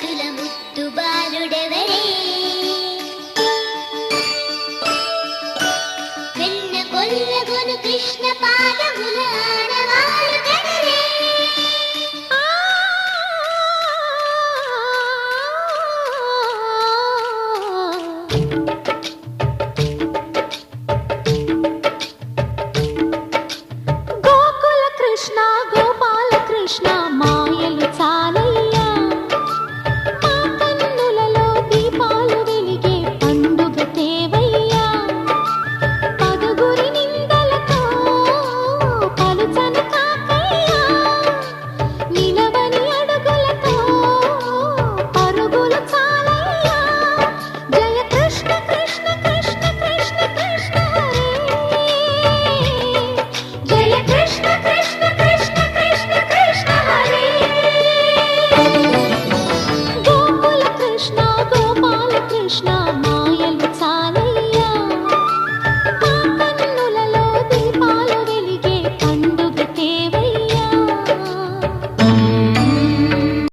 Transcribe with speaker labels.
Speaker 1: పదుల ముద్దు బాలుడెవరే వెన్న కొల్లగొను కృష్ణ పాదముల ఆనవాలు కదలే
Speaker 2: గోకుల కృష్ణ గోపాల కృష్ణ మాయలు చాలయ్యా మా కన్నులలో దీపాలు వెలిగే పండుగ తేవయ్యా పదుగురి నిందలతో పలుచని కాకయ్యా నిలవని అడుగులతో పరుగులు చాలయ్యా జయ కృష్ణ కృష్ణ కృష్ణ కృష్ణ కృష్ణ హరే జయ కృష్ణ కృష్ణ కృష్ణ కృష్ణ కృష్ణ హరే గోకుల కృష్ణ గోపాల కృష్ణ